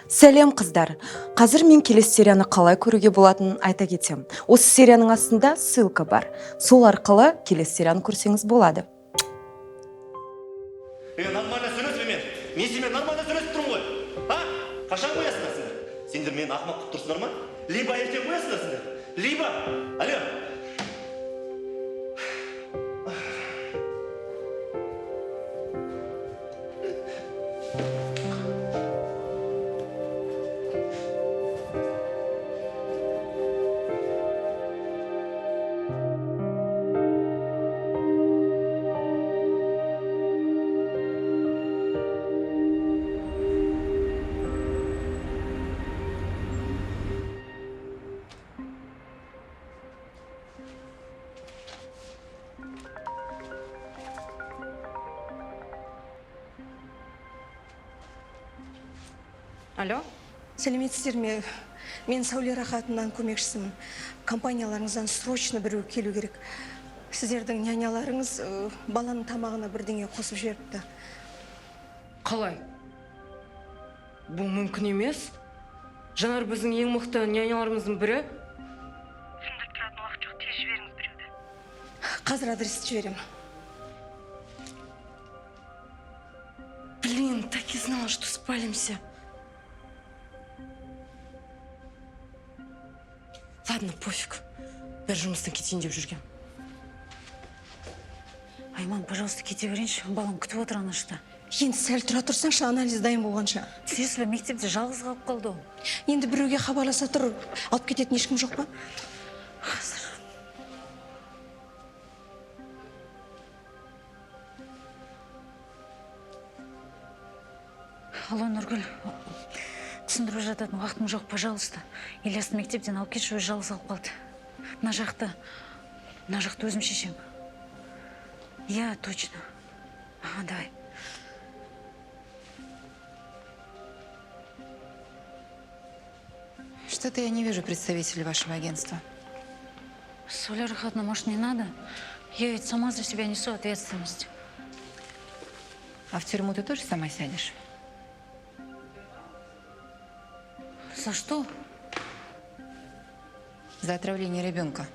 Сәлем қыздар. Қазір мен келесі серияны қалай көруге болатынын айта кетем. Осы серияның астында ссылка бар. Сол арқылы келесі серияны көрсеңіз болады. Нормально сөйлесіп мен. Мен сенімен нормально сөйлесіп тұрмын ғой. А? Қашан қоясыңдар сендер? Сендер мені ақымақ қылып тұрсыңдар ма? Либо ертең қоясыңдар сендер. Либо, алло. Алло? Сәлеметсіздер ме? Мен Сәуле Рахатынан көмекшісімін. Компанияларыңыздан срочно біреу келу керек. Сіздердің няняларыңыз баланың тамағына бірдеңе қосып жіберіпті. Қалай? Бұл мүмкін емес. Жанар біздің ең мықты няняларымыздың бірі. Шындап тұратын уақыт жоқ, тез жіберіңіз біреуді. Қазір адресті жіберем. Блин, так и знала, что спалимся. Ладно, пофиг. Бәрі жұмыстан кетейін деп жүргем. Айман, пожалуйста, кете берейінші. Балам күтіп отыр анашта. Енді сәл тұра тұрсаңшы, анализ дайын болғанша. Сесілі мектепте жалғыз қалып қалды. Енді біреуге хабарласа тұр, алып кететін ешкім жоқ па? Қазір. Алло, Нұргүл. Түсіндіріп жататын уақытым жоқ, пожалуйста. Ильясты мектептен алып кетші, өз жалғыз қалып қалды. Мына жақты өзім шешем. Я, точно. Ага, давай. Что-то я не вижу представителей вашего агентства. Сәуле Рахатовна, может, не надо? Я ведь сама за себя несу ответственность. А в тюрьму ты тоже сама сядешь? За что? За отравление ребенка.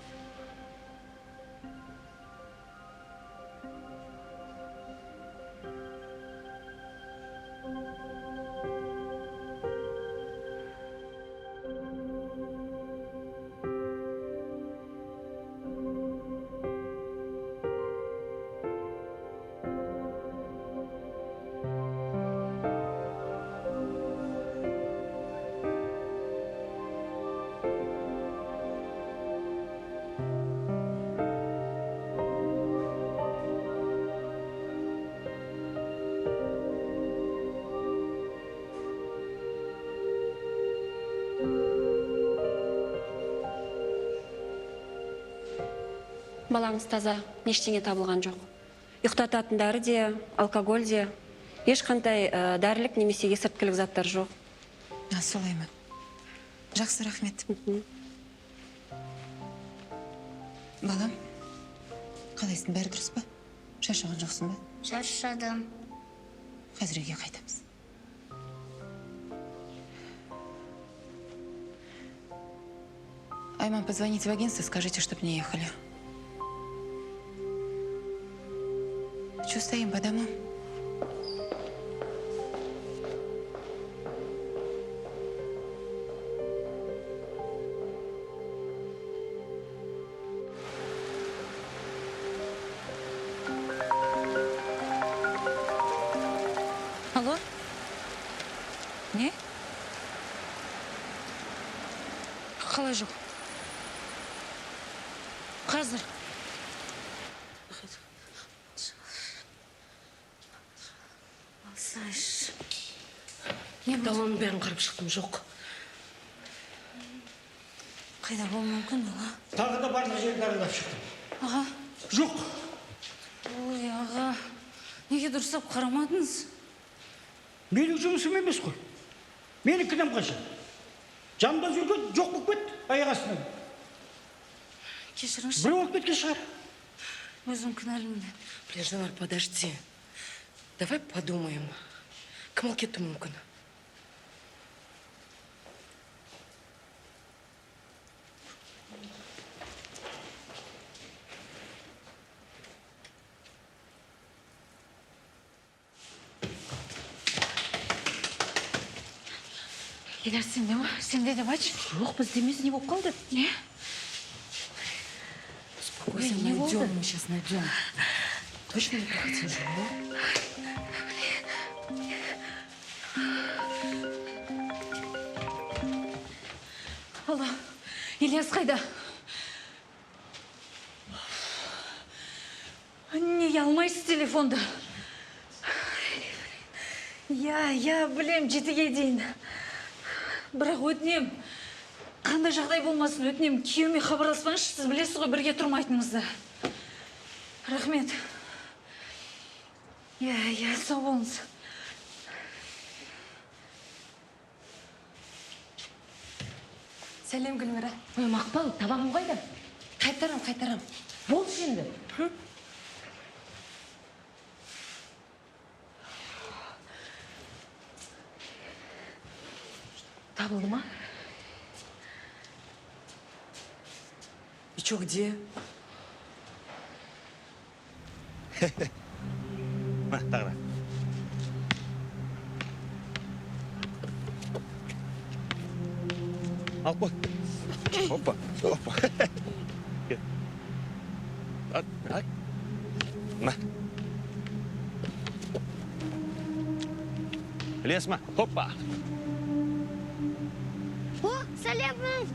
Балаңыз таза, ештеңе табылған жоқ. Ұйықтататын дәрі де, алкоголь де, ешқандай дәрілік немесе есірткілік заттар жоқ. Солай ма? Жақсы, рахмет. Балам, қалайсың, бәрі дұрыс па? Шаршаған жоқсың ба? Шаршадым. Қазір үйге қайтамыз. Айман, позвоните в агентство, скажите, чтоб не ехали. Чего стоим по домам? Алло? Не? Қалай жоқ? Қазір. Алсайшы. Не даланың бәрін қарап шықтым, жоқ. Қайда болу мүмкін, аға? Тағы да барлық жерді аралап шықтым. Аға? Жоқ. Ой, аға. Неге дұрыстап қарамадыңыз? Менің жұмысым емес қой. Менің кінәм қанша. Жанымда жүрген жоқ болып кетті, аяқ астынан. Кешіріңізші. Бір болып кеткен шығар. Өзім кінәлімін. Блин, Жанар, подожди. Давай подумаем. Кім алып кетті мүмкін? Ильяс, сенде ма? Сенде деп айтшы. Жоқ, бізде емес, не болып қалды? Не? Успокойся, не болды? найдем, мы сейчас найдем. Точно не хотел же, ну? Алло, Ильяс қайда? Неге алмайсыз телефонды? Я білем, жетіге дейін. Бірақ өтінем, қандай жағдай болмасын, өтінем, күйеуіме хабарласпаңызшы, сіз білесіз ғой бірге тұрмайтынымызды. Рахмет. Я, сау болыңыз. Сәлем, Гүлмира. Ой, Мақпал, табағым қайда? Қайтарам. Болды енді. Табылды ма? И чё, где? На, тағыра. Алып қой. Опа. Кет. At. На. Ілияс ма? Опа. О, сәлемін.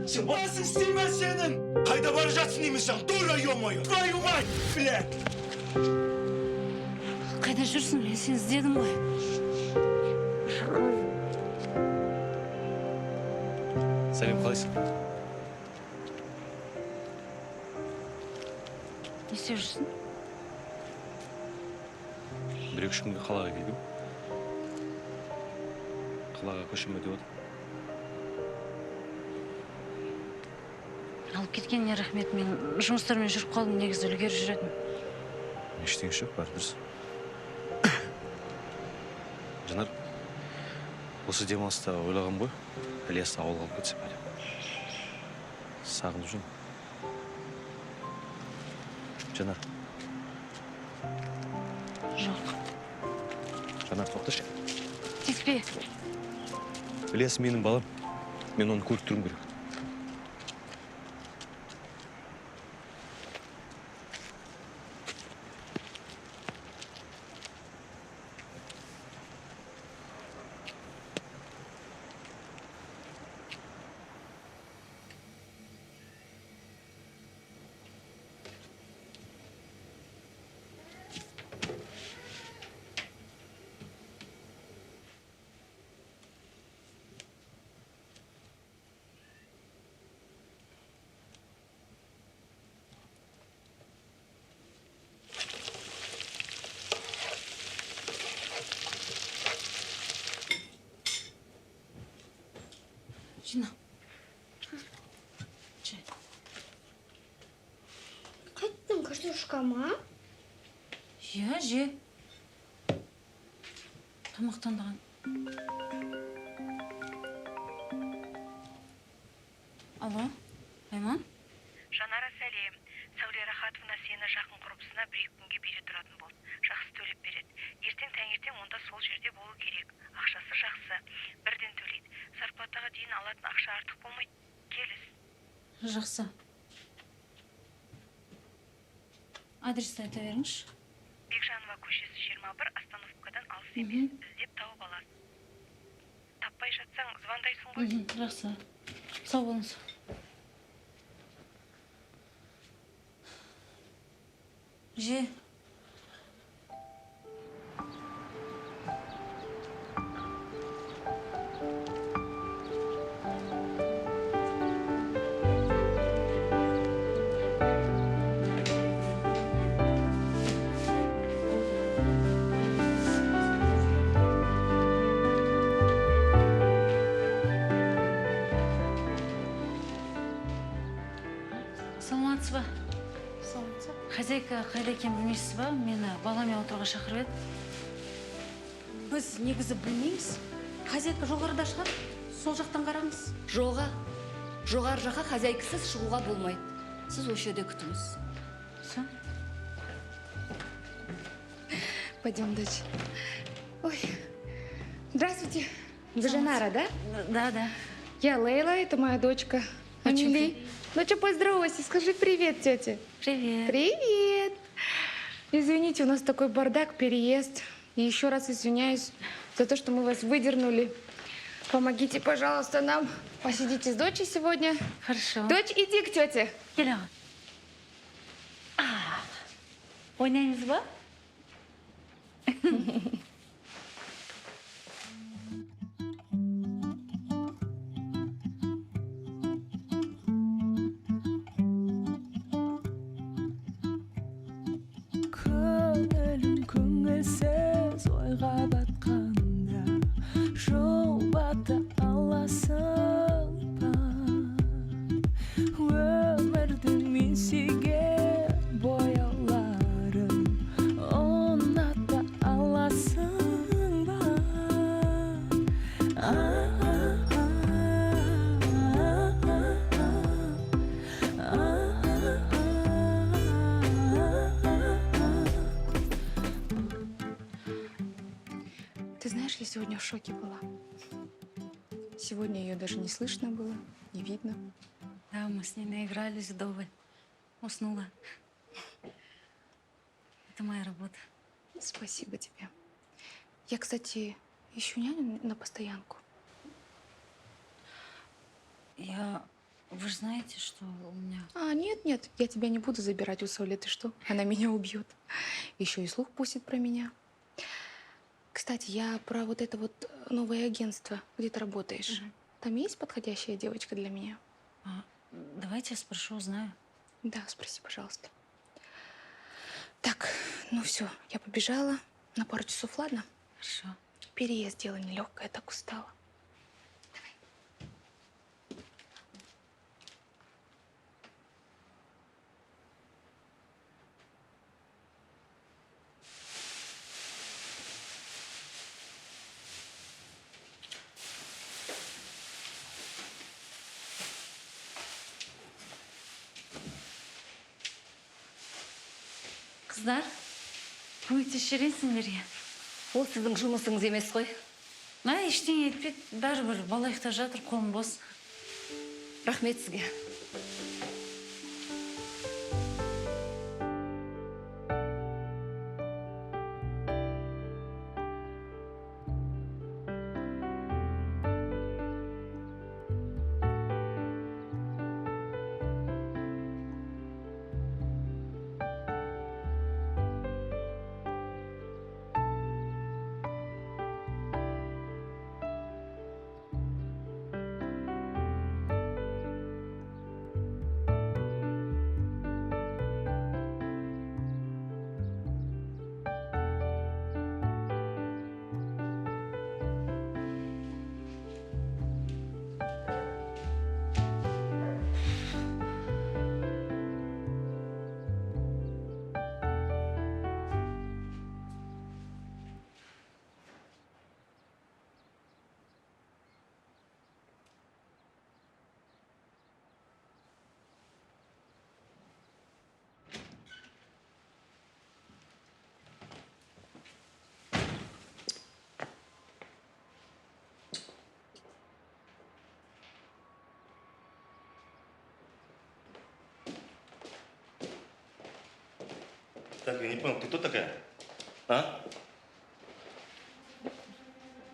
Сен басың істейме сенің? Қайда бара жатсың деймісің? Дура, ё-моё! Твою мать, блядь! Қайда жүрсің? Мен сені іздедім ғой. Сәлем, қалайсың? Не істеп жүрсің? Бір-екі күнге қалаға келдім. Қалаға көшеме деп отыр. Алып кеткеніне рахмет, мен жұмыстармен жүріп қалдым, негізі үлгеріп жүретін. Ештеңе жоқ, бәрі дұрыс. Жанар, осы демалыста ойлағам ғой, Ілиясты ауылға алып кетсем бе. Сағынып жүрмін. Жанар. Жоқ. Жанар, тоқташы. Кетпе. Ілияс менің балам. Мен оны көріп тұрым керек. Жина. Қайттың картошкама? Иә, же. Тамақтандаған. Алло, Айман? Жанара, сәлем. Сәуле Рахатовна сені жақын құрбысына бір-екі күнге бере тұратын болды. Жақсы төлеп береді. Ертең таңертең онда сол жерде болу керек. Ақшасы жақсы. Бірден төлейді. Зарплатаға дейін алатын ақша артық болмайды. Келіс. Жақсы. Адресті айта беріңізші. Бекжанова көшесі 21, остановкадан алыс емес. Іздеп тауып аласың. Таппай жатсаң, звондайсың ғой. Жақсы. Сау болыңыз. Же. Саламатсыз ба? Хозяйка қайда екенін білмейсіз ба? Мені баламен отыруға шақырып еді. Біз негізі білмейміз. Хозяйка жоғарыда шығар. Сол жақтан қараңыз. Жоғары жаққа хозяйкасыз шығуға болмайды. Сіз осы жерде күтіңіз. Пойдем, дочь. Ой, здравствуйте. Вы Жанара, да? Да. Я Лейла, это моя дочка. Амели. Доча, поздоровайся, скажи привет, тете. Привет. Привет. Извините, у нас такой бардак, переезд. И еще раз извиняюсь за то, что мы вас выдернули. Помогите, пожалуйста, нам. Посидите с дочей сегодня. Хорошо. Дочь, иди к тете. Келем. Ойнаймыз ба? Көңілің көңілсіз ойға батқанда жұбата аласың ба? Өмірдің мен сүйген бояуларын ұната аласың ба? Ты знаешь, я сегодня в шоке была. Сегодня ее даже не слышно было, не видно. Да, мы с ней наигрались вдоволь. Уснула. Это моя работа. Спасибо тебе. Я, кстати, ищу няню на постоянку. Вы же знаете, что у меня... Нет, я тебя не буду забирать у Соли, ты что? Она меня убьет. Еще и слух пустит про меня. Кстати, я про вот это вот новое агентство, где ты работаешь. Там есть подходящая девочка для меня? Давайте я спрошу, узнаю. Да, спроси, пожалуйста. Так, ну все, я побежала на пару часов, ладно? Хорошо. Переезд дело нелегкое, я так устала. Қыздар, көмектесересіңдер. Ол сіздің жұмысыңыз емес қой. Ештеңе етпейді. Бәрібір бала ұйықтап жатыр, қолым бос. Рахмет сізге. Так, я не понял, ты кто такая? А?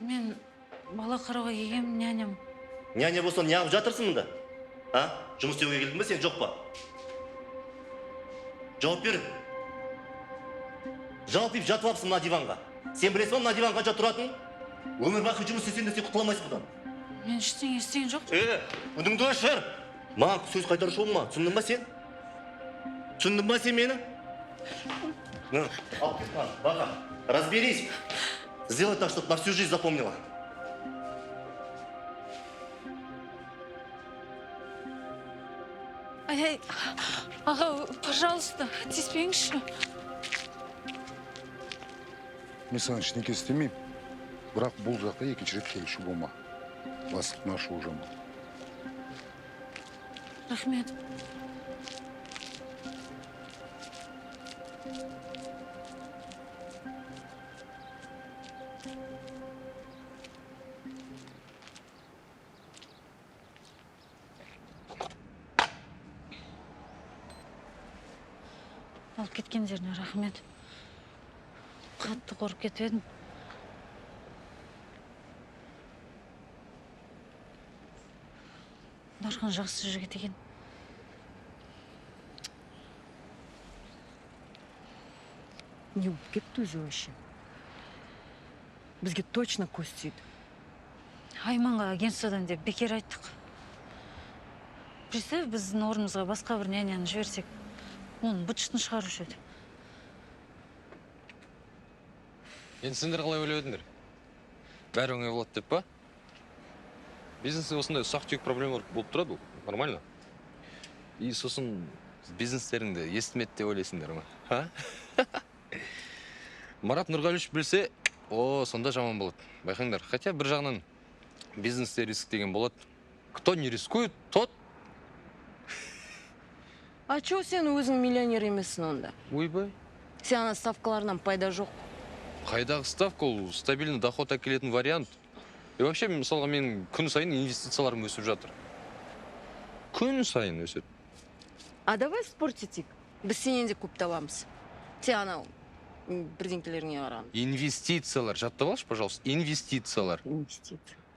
Мен бала қарауға келгем, няням. Няня болсаң, неғып жатырсың мұнда? А? Жұмыс істеуге келдің бе сен, жоқ па? Жауап бер. Жауап беріп жатып алыпсың мына диванға. Сен білесің ба мына диванға қанша тұратын? Өмір бақи жұмыс істесең де сен құтыла алмайсың бұдан. Мен ештеңе істеген жоқ. Үніңді өшір. Маған сөз қайтарушы болма. Түсіндің ба сен? Түсіндің ба сен мені? Алып кет маған, Бақа, разберись. Сделай так, чтобы на всю жизнь запомнила. Ай, аға, пожалуйста, тиіспеңізші. Мен саған ештеңе істемеймін. Бірақ бұл жаққа екінші рет келуші болма. Бастықтың ашуы жаман. Рахмет. Алып кеткендеріне рахмет. Қатты қорып кетіп едім. Дархан жақсы жігіт екен. Не болып кетті өзі вообще. Бізге точно көз тиді. Айманға агентстводан деп бекер айттық. Представь, біздің орнымызға басқа бір няняны жіберсек, оның быт-шытын шығарушы еді. Енді сендер қалай ойлап едіңдер? Бәрі оңай болады деп па? Бизнесте осындай ұсақ-түйек проблемалар болып тұрады, нормально. И сосын бизнестеріңді естімеді деп ойлайсыңдар ма? Марат Нұрғалиевич білсе, сонда жаман болады. Байқаңдар, хотя бір жағынан бизнесте риск деген болады. Кто не рискует, тот... А чё сен өзің миллионер емессің онда? Ойбай. Сен ана ставкаларынан пайда жоқ. Қайдағы ставка, ол стабильный доход әкелетін вариант. И вообще, мысалға, мен күн сайын инвестицияларым өсіп жатыр. Күн сайын өседі. А давай спорт етейік. Біз сенен де көп табамыз. Сен анау бірдеңкелеріңе қарағанда. Инвестициялар. Жаттап алшы, пожалуйста. Инвестициялар.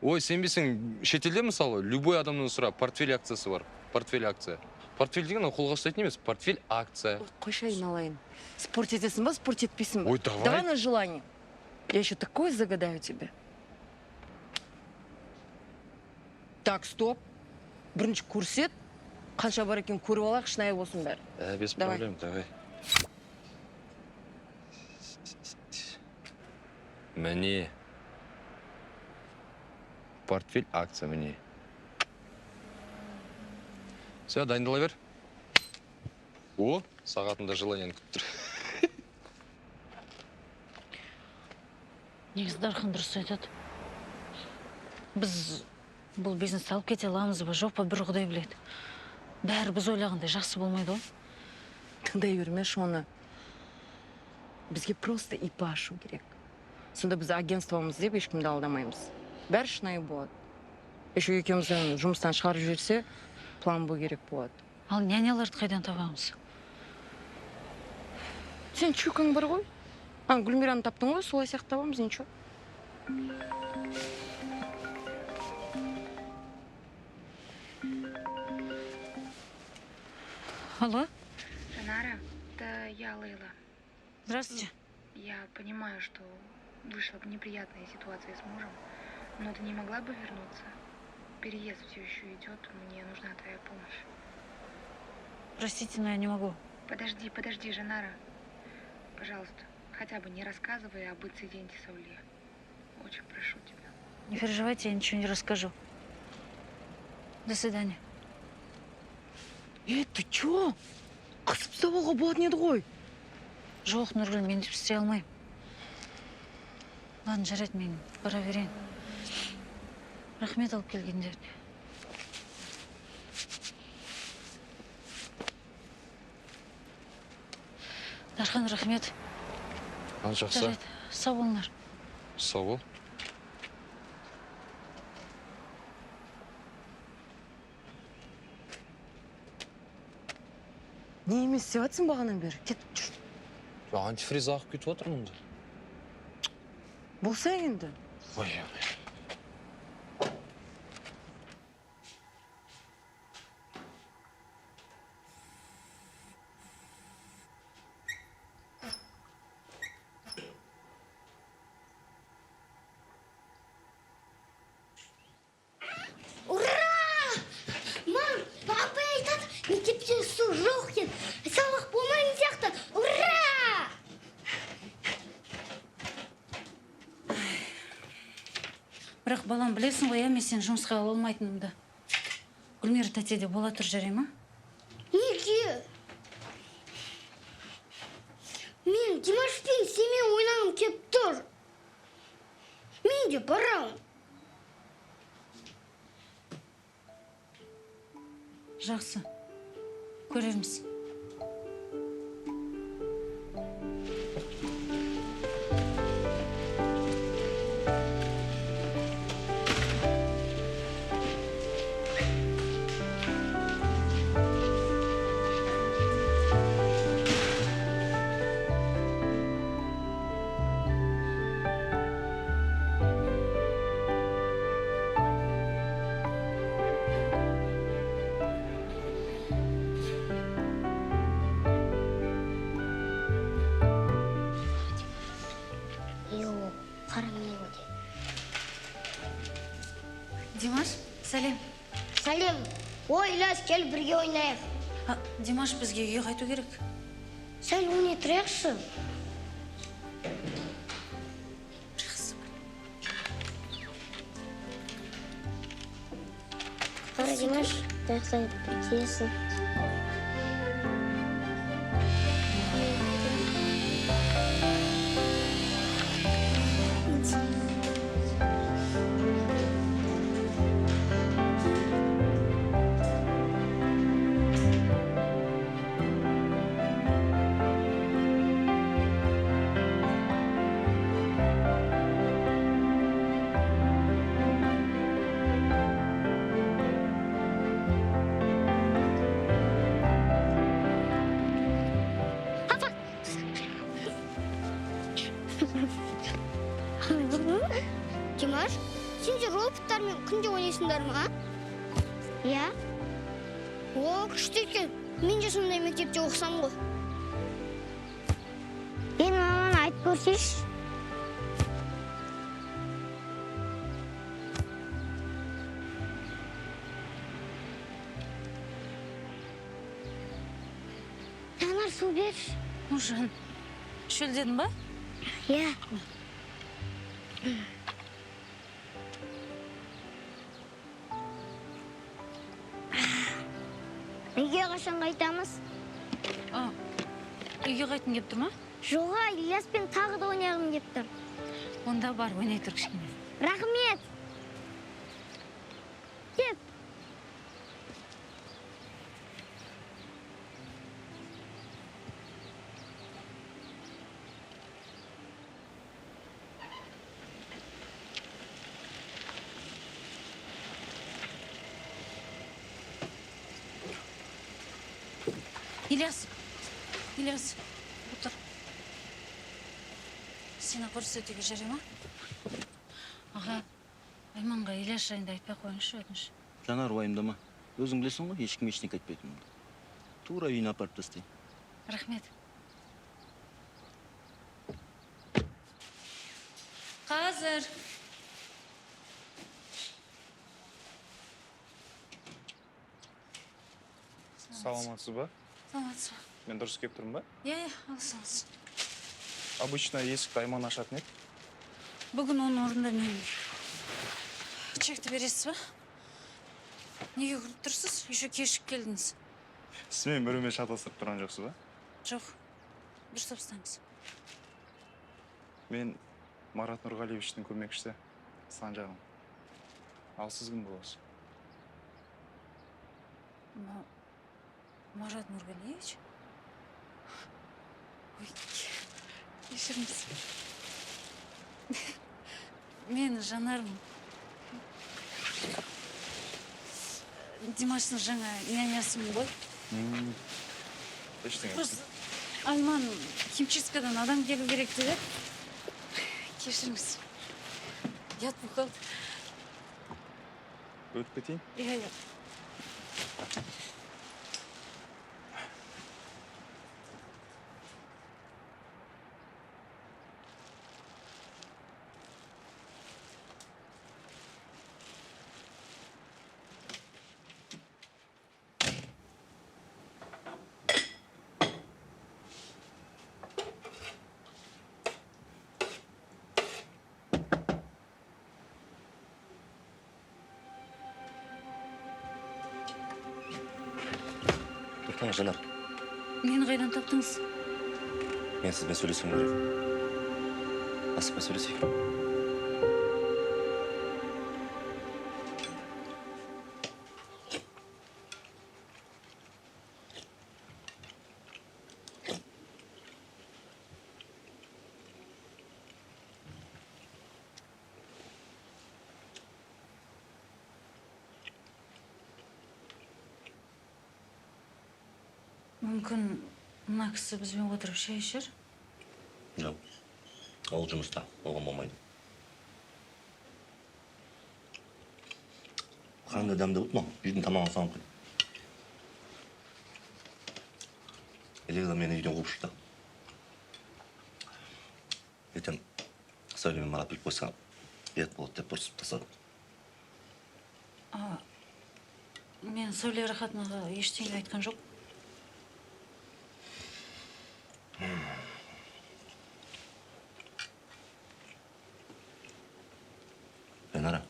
Ой, сенбесің, шетелде мысалы, любой адамнан сұра, портфель акциясы бар. Портфель акция. Портфель деген қолға ұстайтын емес, портфель акция. Қойшы айналайын. Спорт етесің ба, спорт етпейсің ба? Ой, давай. Давай на желание. Я еще такое загадаю тебе. Так, стоп. Бірінші көрсет. Қанша бар екен көріп алақ, шынайы болсын бәрі. Без проблем, давай. Міне. Портфель акция, міне. Все, дайындала бер. О, сағатында желаниен күттір. Негізі Дархан дұрыс айтады. Біз бұл бизнесті алып кете аламыз ба, жоқ па, бір құдай біледі. Бәрі біз ойлағандай жақсы болмайды ғой. Тыңдай бермеш оны. Бізге просто ИП ашу керек. Сонда біз агентствомыз деп ешкімді алдамаймыз. Бәрі шынайы болады. Еще екеумізден жұмыстан шығарып жіберсе, план бұл керек болады. Ал няняларды қайдан табамыз? Сен чукаң бар ғой? Гүлмираны таптың ғой, солай сияқты табамыз, ничего. Алло? Жанара, это я, Лейла. Здравствуйте. Я понимаю, что вышла неприятная ситуация с мужем, но ты не могла бы вернуться? Переезд все еще идет, мне нужна твоя помощь. Простите, но я не могу. Подожди, Жанара. Пожалуйста, хотя бы не рассказывай об инциденте с Ауле. Очень прошу тебя. Не переживайте, я ничего не расскажу. До свидания. Ты чё? Қысып ұстауға болатын еді ғой. Жоқ, Нұргүл, мен деп істей алмаймын. Ладно, жарайды, мен бара берейін. Рахмет алып келгендеріне. Дархан, рахмет. Ал жақсы. Жарайды, сау болыңдар. Сау бол. Не емес істеп жатсың бағанан бері? Кетіп жүр. Антифриз ағып кетіп отыр мұнда. Болса енді. Ой, Мам, папа айтады, мектепте су жоқ екен. Сабақ болмайтын сияқты. Ура! Бірақ балам, білесің ғой, мен сен жұмысқа ала алмайтынымды. Гүлмира тәтеде бола тұр, жарай ма? Неге? Мен Димашпен сенімен ойнағым кеп тұр. Мен де барамын. Жақсы. Көрерміз. жоқ қарамаймын де. Димаш, сәлем. Сәлем. Ой, Ілияс, кел бірге ойнайық. Димаш, бізге үйге қайту керек. Сәл ойнай тұрайықшы. Қара Димаш, таяқтай келесің. Димаш, сендер роботтармен күнде ойнайсыңдар ма? Иә. О, күшті екен. Мен де сондай мектепте оқысам ғой. Мен маманы айтып көрсейші. Жанар, су берші. Нұржан, шөлдедің ба? Иә. Үйге қашан қайтамыз? Үйге қайтын кеп тұр ма? Жоға, Ильяспен тағы да ойнағым деп тұр. Онда бар, ойнай тұр кішкене. Рахмет. Кеп. Ильяс, отыр. Сені көрсетуге жарай ма? Аға, Айманға Ильяс жайында айтпай қойыңызшы, өтініш. Жанар, уайымдама. Өзің білесің ғой, ешкім ештеңе айтпайтынымды. Тура үйіне апарып тастайын. Рахмет. Қазір. Саламатсыз ба? Саламатсыз. Мен дұрыс келіп тұрмын ба? Иә, алсаңыз. Обычно есікті Айман ашатын еді. Бүгін оның орнында мен. Чекті бересіз ба? Неге күліп тұрсыз? Еще кешіп келдіңіз. Сізмен біреумен шатасып тұрған жоқсыз ба? Жоқ. Дұрыс тапсаңыз. Мен Марат Нұрғалиевичтің көмекшісі, Санжағым. Ал сіз кім боласыз? Марат Нұрғалиевич? Ой, кешіріңіз. Мен Жанармын. Димаштың жаңа нянясымын ғой. Просто Айман химчисткадан адам келу керек деді. Кешіріңіз. Ят болып қалды. Өтіп кетейін? Иә. Тоқтаңыз, Жанар. Мені қайдан таптыңыз? Мен сізбен сөйлесуім керек. Асықпай сөйлесейік. Мүмкін мына кісі бізбен отырып шай ішер? Жоқ. Ол жұмыста, оған болмайды. Қандай дәмді бұд ма? Үйдің тамағын саған құй. Елегіда мені үйден қуып шықты. Ертең Сәуле мен Марат біліп қойса, ет болады деп ұрсып тастадым. Мен Сәуле Рахатовнаға ештеңе айтқан жоқ. Ренара.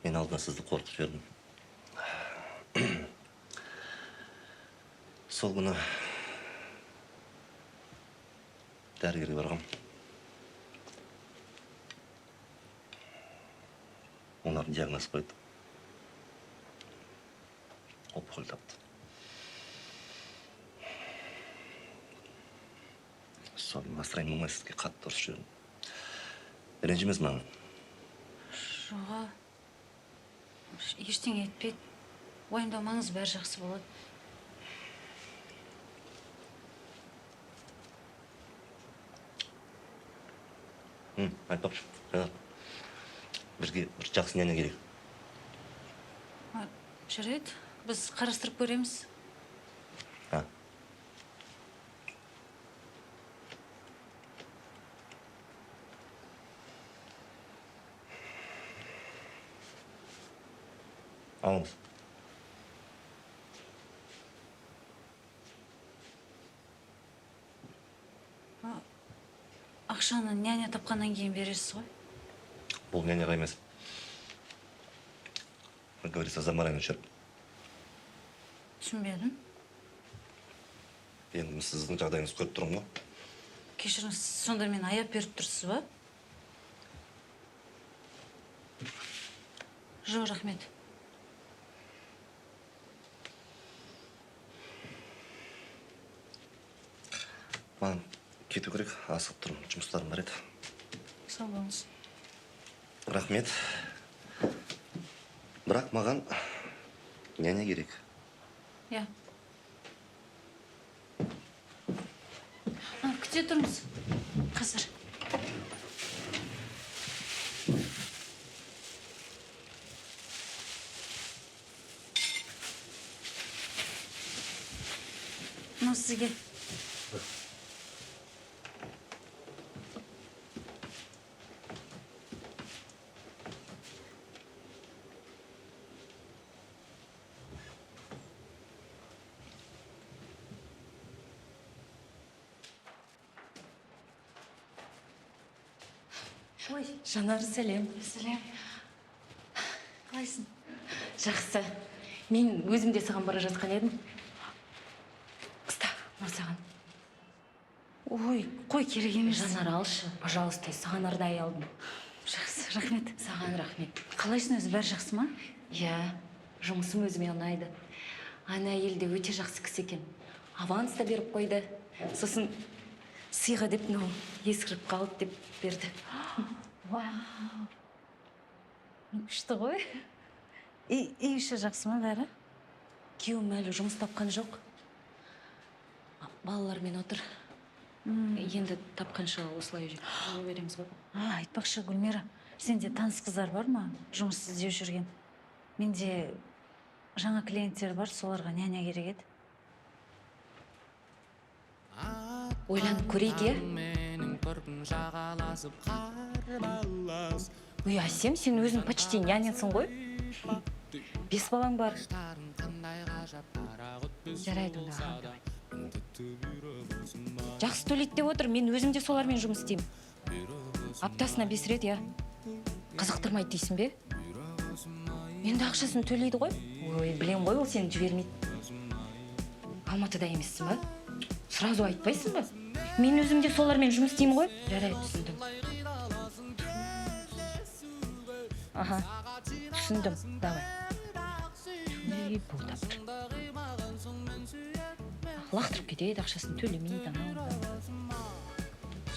Мен алдына сізді қорқып жібердім. Сол күні дәрігерге барғам. Олар диагноз қойды. Опухоль тапты. Сол настроение болмай сізге қатты ұрысып жібердім. Ренжімес маған. Жоға, ештеңе етпейді. Уайымдамаңыз, бәрі жақсы болады. Айтпақшы, бізге бір жақсы няня керек. Жарайды, біз қарастырып көреміз. Алыңыз. Ақшаны няня тапқаннан кейін бересіз ғой? Бұл няняға емес. Как говорится, за моральный ущерб. Түсінбедім. Енді сіздің жағдайыңыз көріп тұрмын ғой. Кешіріңіз, сонда мен аяп беріп тұрсыз ба? Жоқ, рахмет. Маған кету керек, асығып тұрмын, жұмыстарым бар еді. Сау болыңыз. Рахмет. Бірақ маған няня керек. Иә. Күте тұрмыз. Қазір. Мына сізге. Ой, Жанар, сәлем. Сәлем. Қалайсың? Жақсы. Мен өзім де саған бара жатқан едім. Ұста, мынау саған. Ой, қой, керек емес. Жанар, алшы, пожалуйста, саған арнайы алдым. Жақсы, рахмет. Саған рахмет. Қалайсың, өзі бәрі жақсы ма? Иә, жұмысым өзіме ұнайды. Ана әйел де өте жақсы кісі екен. Аванс да беріп қойды. Сосын сыйға деп мынау ескіріп қалды деп берді. Вау. Күшті ғой. Үй іші жақсы ма бәрі? Күйеуім әлі жұмыс тапқан жоқ. Балалармен отыр. Енді тапқанша осылай жүре береміз ғой. Айтпақшы, Гүлмира, сенде таныс қыздар бар ма? Жұмыс іздеп жүрген. Менде жаңа клиенттер бар, соларға няня керек еді. Ойланып көрейік, е? Ой, Асем, сен өзің почти нянесің ғой? 5 балаң бар. Жарайды, онда. Жақсы төлейді деп отыр, мен өзім де солармен жұмыс істеймін. Аптасына 5 рет, я. Қызықтырмайды дейсің бе? Енді ақшасын төлейді ғой? Ой, білем ғой, ол сені жібермейді. Алматыда емессің ба? Сразу айтпайсың ба? Мен өзім де солармен жұмыс істеймін ғой? Жарайды, түсіндім. Аха, түсіндім, давай. Ой, бұлдап тұр. Лақтырып кетеді, ақшасын төлемейді.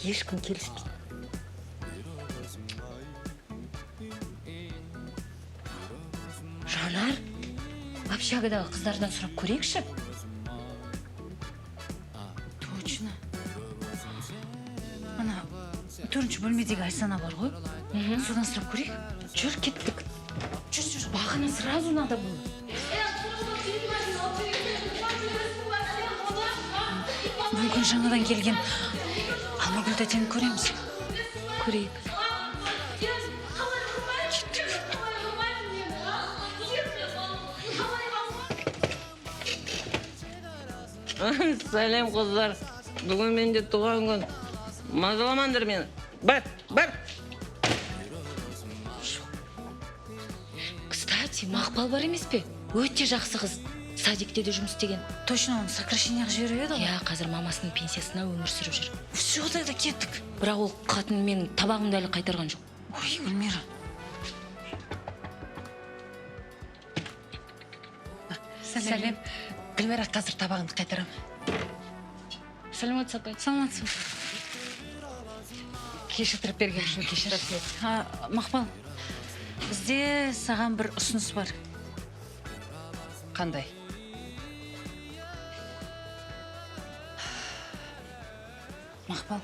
Ешкім келіспейді. Жанар, общагадағы қыздардан сұрап көрейікші? Точно. Ана, 4-ші бөлмедегі Айсана бар ғой? Содан сұрап көрейік. Жүр, кеттік. Жүр, бағана сразу надо было. Бүгін жаңадан келген Алмагүл тәтені көреміз. Көрейік. Сәлем қыздар. Бүгін менде туған күн. Мазаламаңдар мені. Бар. Кстати, Мақпал бар емес пе? Өте жақсы қыз. Садикте де жұмыс істеген. Точно, оны сокращениеға жіберіп еді ғой. Иә, қазір мамасының пенсиясына өмір сүріп жүр. Все, тогда кеттік. Бірақ ол қатын менің табағымды әлі қайтарған жоқ. Ой, Гүлмира. Сәлем. Гүлмира қазір табағымды қайтарам. Сәлеметсіз апай. Саламатсың. Кешіртіріп берген үшін кешірім. Мақпал, бізде саған бір ұсыныс бар. Қандай? Мақпал,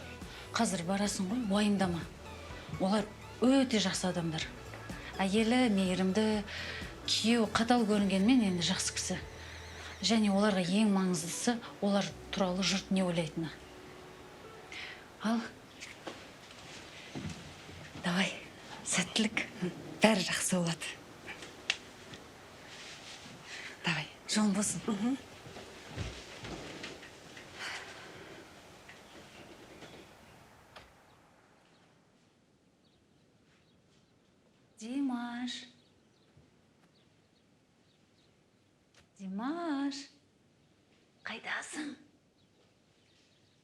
қазір барасың ғой, уайымдама. Олар өте жақсы адамдар. Әйелі мейірімді, күйеуі қатал көрінгенмен енді жақсы кісі. Және оларға ең маңыздысы олар туралы жұрт не ойлайтыны. Ал, Давай, сәттілік. Бәрі жақсы болады. Давай. жолың болсын. Димаш. Димаш. Қайдасың?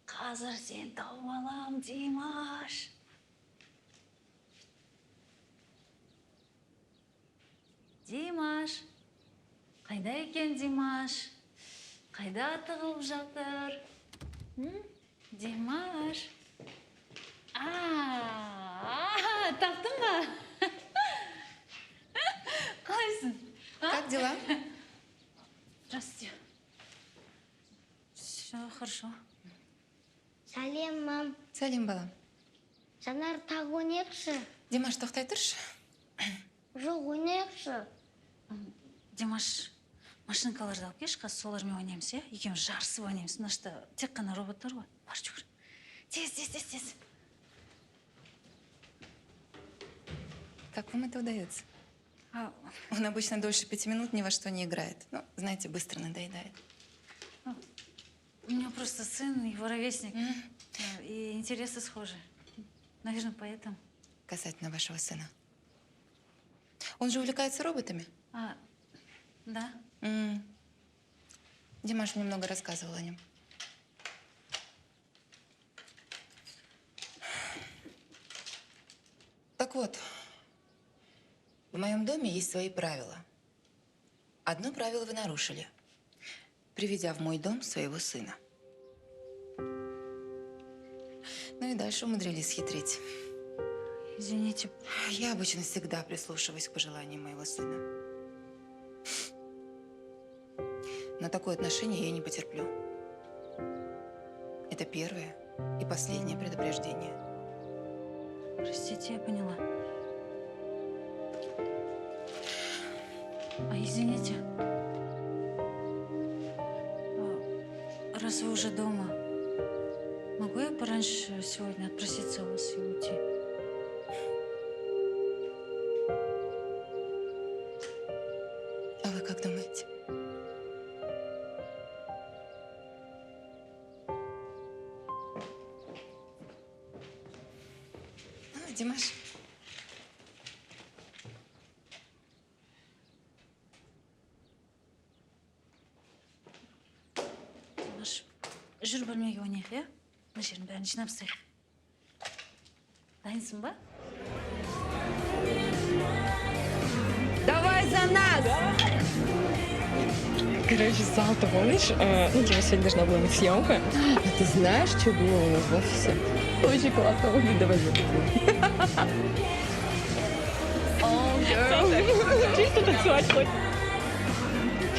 Қазір сен тауып алам, Димаш. Димаш. Қайда екен Димаш? Қайда тығылып жатыр? Димаш. Таптың ба? Қалайсың? Как дела? Здравствуйте. Все хорошо. Сәлем, мам. Сәлем, балам. Жанар, тағы ойнайықшы. Димаш, тоқтай тұршы. Жоқ, ойнайықшы. Димаш, машинкаларды алып келші, қазір солармен ойнаймыз, иә? Екеуміз жарысып ойнаймыз. Мына жерде тек қана роботтар ғой. Бар жүгір. Тез. Как вам это удается? Он обычно дольше 5 минут ни во что не играет. Ну, знаете, быстро надоедает. У меня просто сын, его ровесник. И интересы схожи. Наверное, поэтому. Касательно вашего сына. Он же увлекается роботами? Да. Димаш мне много рассказывал о нем. Так вот, в моем доме есть свои правила. Одно правило вы нарушили, приведя в мой дом своего сына. Ну и дальше умудрились хитрить. Извините. Я обычно всегда прислушиваюсь к пожеланиям моего сына. Но такое отношение я не потерплю. Это первое и последнее предупреждение. Простите, я поняла. Извините. Раз вы уже дома, могу я пораньше сегодня отпроситься у вас и уйти? А вы как думаете? Димаш. Димаш, жүр бөлмеге ойнайық, иә? Мына жерін бәрін жинап тастайық. Дайынсың ба? Давай за нас! Короче, Сал, ты помнишь, ну, типа, сегодня должна была быть съемка. А ты знаешь, что было у нас в офисе? Очень классно выглядит. Давай за. Чисто танцевать хоть.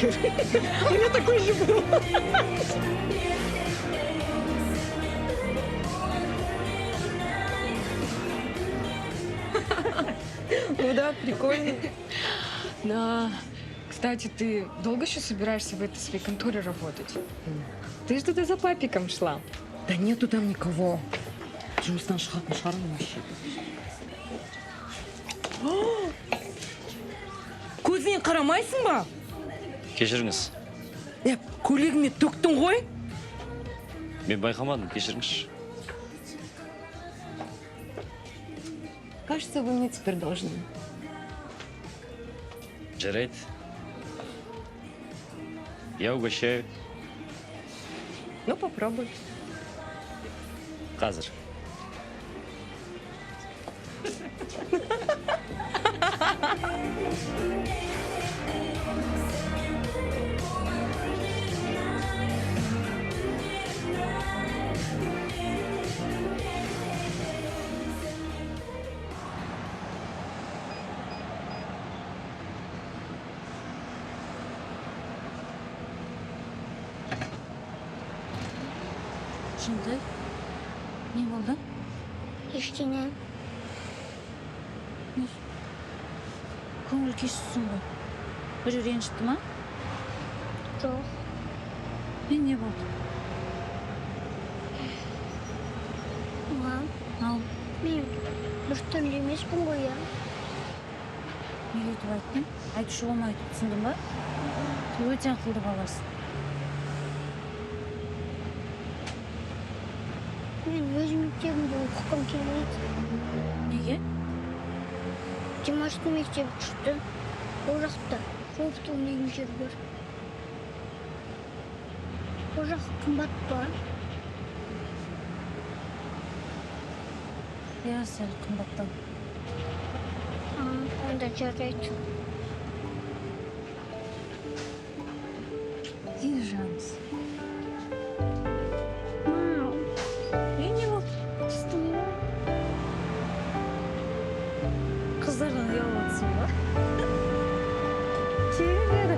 У меня такой же был. Ну да, прикольно. Да. Кстати, ты долго еще собираешься в этой своей конторе работать? Ты же туда за папиком шла. Да нету там никого. Жұмыстан шығатын шығармын вообще. Көзіңе қарамайсың ба? Кешіріңіз. Көйлегіме төктің ғой? Мен байқамадым, кешіріңізші. Кажется, вы мне теперь должны. Жарайды. Я угощаю. Ну, попробуй. Қазір. Жынды, не болды? Ештеңе. Көңіл күйсізсің ғой. Бір ренжітті ма? Жоқ. Не болды? Мам, Ал, мен дұрыстан емеспін ғой, я. неге өйтіп айттың? Айтушы болмайды, түсіндің ба? Ты өте ақылды баласың. Мен өз мектебімде оқығым келмейді. Неге? Димаштың мектебі күшті. Ол жақта робот ойнайтын жер бар. Ол жақ қымбат па? Я сәл қымбаттау. Онда жарайды. Дейді жанымыз. Не болды? Түстің ба? Қыздардан ұялып отырсың ба? Келін бері.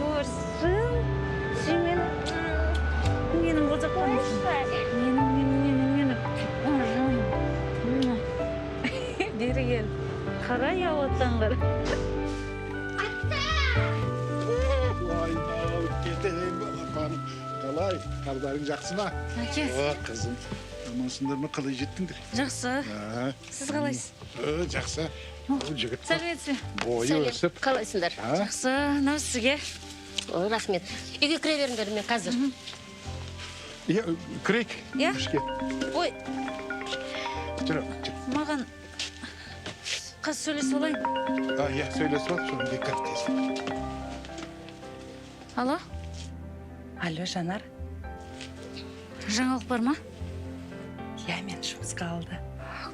Көрсің. Сен менің қозақларымсың. Менің. Жаным. Бері кел. Қара ұялаттан қара. Қалай, қалдарың жақсы ма? Әке. Қызым, амансыңдар ма, қалай жеттіңдер? Жақсы. Сіз қалайсыз? Жақсы. Жігіт Сәлеметсіз. бойы өсіп. Қалайсыңдар? Жақсы. Мынау сізге. Ой, рахмет. Үйге кіре беріңдер, мен қазір. Кірейік. Иә? Ішке. Ой, Жүр. маған қаз сөйлесе олайын. Иә, сөйлесіп ал, соны бекар тез. Алло, Алло, Жанар. жаңалық бар ма? Я, мен жұмысқа алды.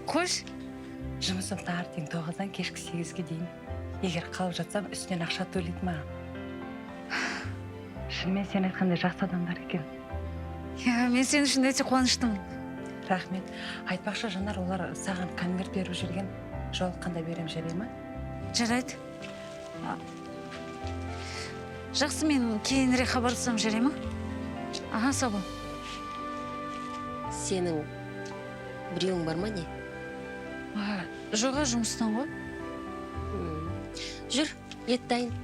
Қош. Жұмысым таңертең 9-дан кешкі 8-ге дейін. Егер қалып жатсам, үстінен ақша төлейді маған. Шынымен сен айтқандай жақсы адамдар екен. Мен сен үшін өте қуаныштымын. Рахмет. Айтпақшы, Жанар, олар саған конверт беріп жүрген. Жолыққанда берем, жарай ма? Жарайды. Жақсы, мен кейінірек хабарласам жарай ма? Аха, сау бол. Сенің біреуің бар ма не? Жоға, жұмыстан ғой. Жүр, ет дайын.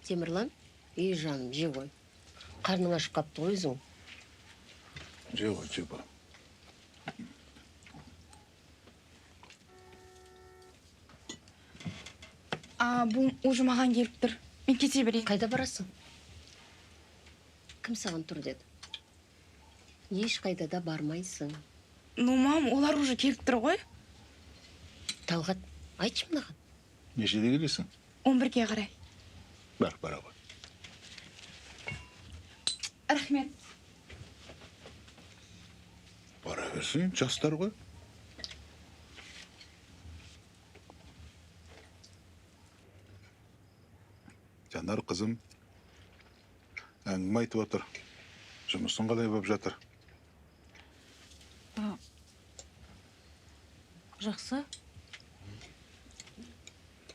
Темірлан, үй жаным, же ғой. Қарның ашып қапты ғой өзің. Же ғой, же бар. Бұл уже маған келіп тұр. Мен кете берейін. Қайда барасың? Кім саған тұр деді? Еш қайда да бармайсың. Ну, мам, олар уже келіп тұр ғой. Талғат, айтшы мынаған. Нешеде келесің? 11-ге қарай. Бар, бара ғой. Рахмет. Бара берсін, жастар ғой. Жанар қызым, әңгіме айтып отыр. Жұмысын қалай болып жатыр? Жақсы.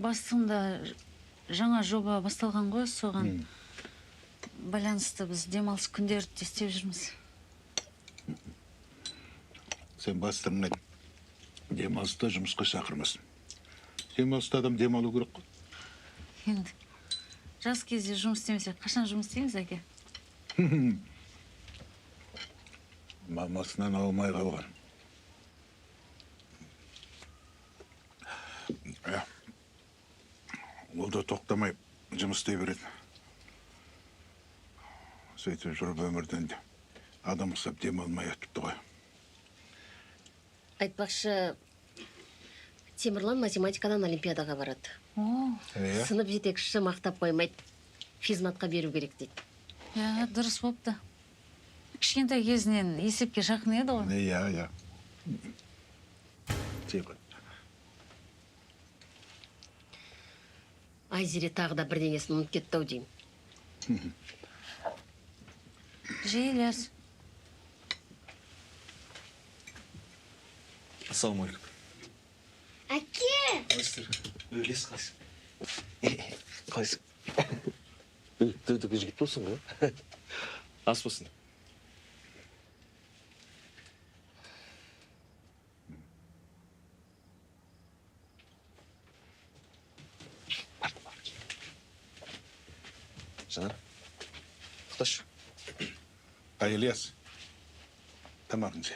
Басында жаңа жоба басталған ғой, соған байланысты біз демалыс күндерді істеп жүрміз. Сен бастырмын демалыста жұмысқа шақырмасын. Демалыста адам демалу керек қой. Енді жас кезде жұмыс істемесек, қашан жұмыс істейміз, әке? Мамасынан алмай қалған. Ол да тоқтамай жұмыс істей береді. Сөйтіп жүріп өмірден де адам ұқсап демалмай өтіпті ғой. Айтпақшы, Темірлан математикадан олимпиадаға барады. Сынып жетекшісі мақтап қоймайды. Физматқа беру керек дейді. Дұрыс болыпты. Кішкентай кезінен есепке жақын еді ғой. Иә. Тегі. Айзере тағы да бірдеңесін ұмытып кетті-ау деймін. Жейлес. Ассалаумағалейкум. Әке! Қалайсыздар? Өлес қалайсың? Қалайсың? Дөдігі жігіт болсын ғой? Ас болсын. Жанар, тоқташы. Ильяс, тамағын же.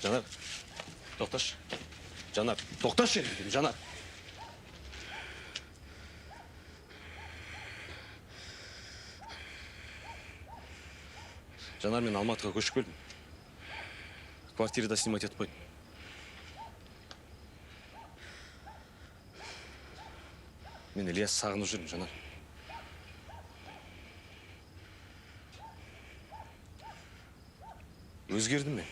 Жанар, тоқташы. Жанар, тоқташы, Жанар. Жанар, мен Алматыға көшіп келдім. Квартирада снимать етіп қойдым. Мен Ильяс сағынып жүрмін, Жанар. Өзгердім мен.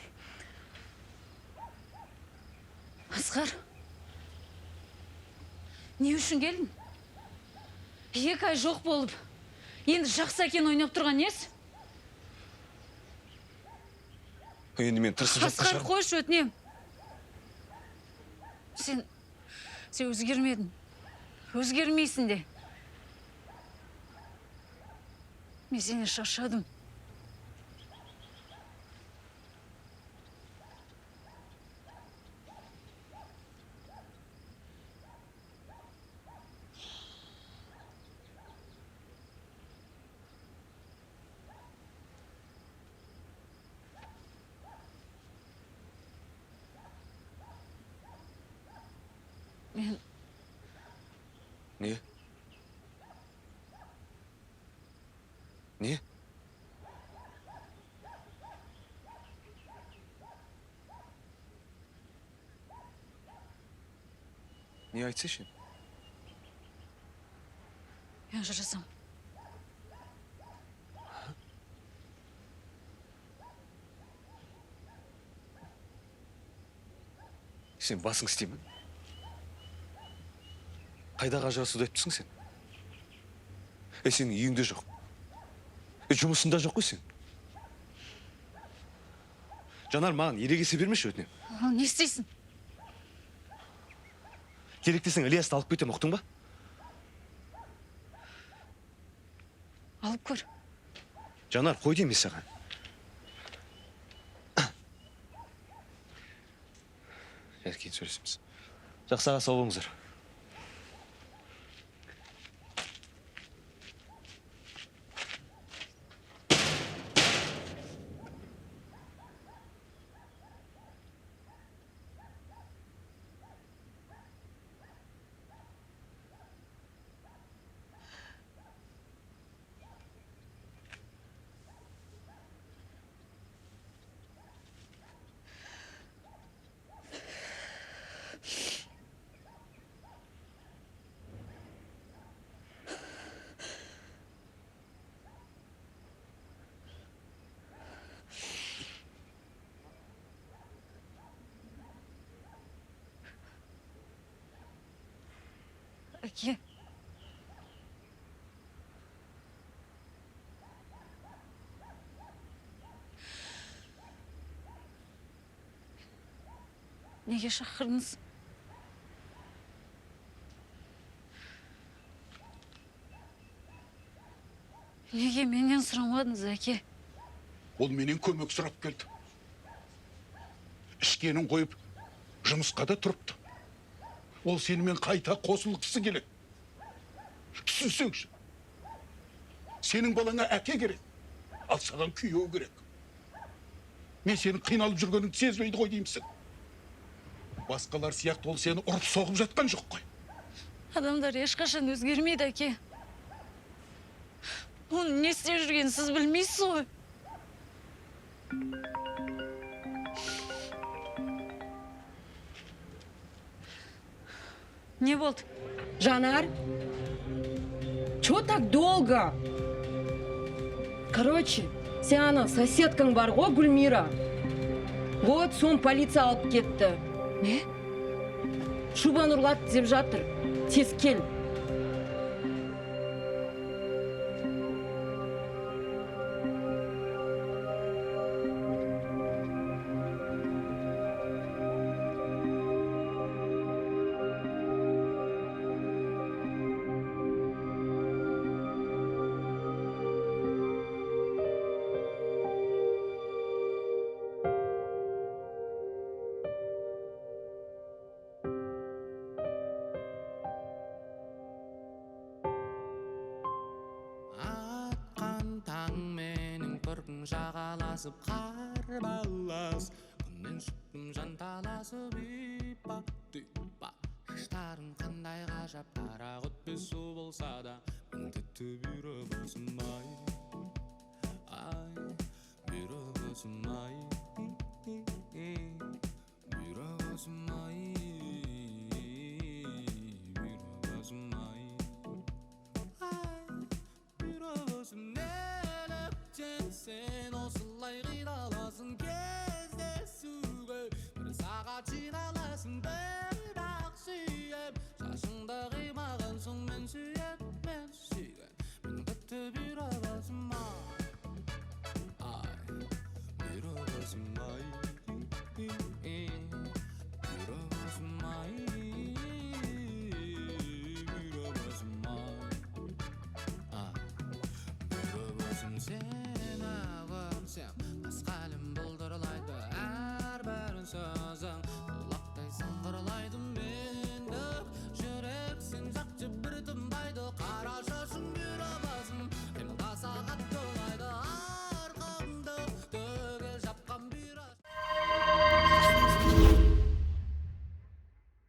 Асқар, не үшін келдің? 2 ай жоқ болып, енді жақсы әкен ойнап тұрған несі? Енді мен тырысып жатқа Асқар, қойшы өтінем. Сен өзгермедің. Өзгермейсің де. Мен сені шаршадым. Мен... Не? Не? Не айтсайшы? Мен жарасам. Сен басың істеймін. Қайдағы ажырасуды айтыпсың сен? Сенің үйіңде жоқ. Жұмысында жоқ қой сен. Жанар, маған ерегесе бермеші өтінем. Не істейсің? Керек десең Ильясты алып кетем, ұқтың ба? Алып көр. Жанар, қой деймін саған. Кейін сөйлесеміз. Жақсыға сау болыңыздар. Әке. неге шақырдыңыз? Неге менен сұрамадыңыз, әке? Ол менен көмек сұрап келді. Ішкенін қойып, жұмысқа да тұрыпты. Ол сенімен қайта қосылғысы келеді. Түсінсеңші. Сенің балаңа әке керек, ал саған күйеу керек. Мен сенің қиналып жүргеніңді сезбейді ғой деймісің. Басқалар сияқты ол сені ұрып соғып жатқан жоқ қой. Адамдар ешқашан өзгермейді, әке. Оның не істеп жүргенін сіз білмейсіз ғой. Не болды? Жанар? Чё так долго? Короче, сен ана соседкаң бар ғой, Гүлмира. Вот, сон полиция алып кетті. Не? Шубаны ұрлады деп жатыр. Тез кел. жағаласып қарбалас күннен шықтым жанталасып ипа шаштарың қандай ғажап тарақ өтпес су болса да тәтті бүйрегісің ай бүйрегісің ай бүйрегісің ай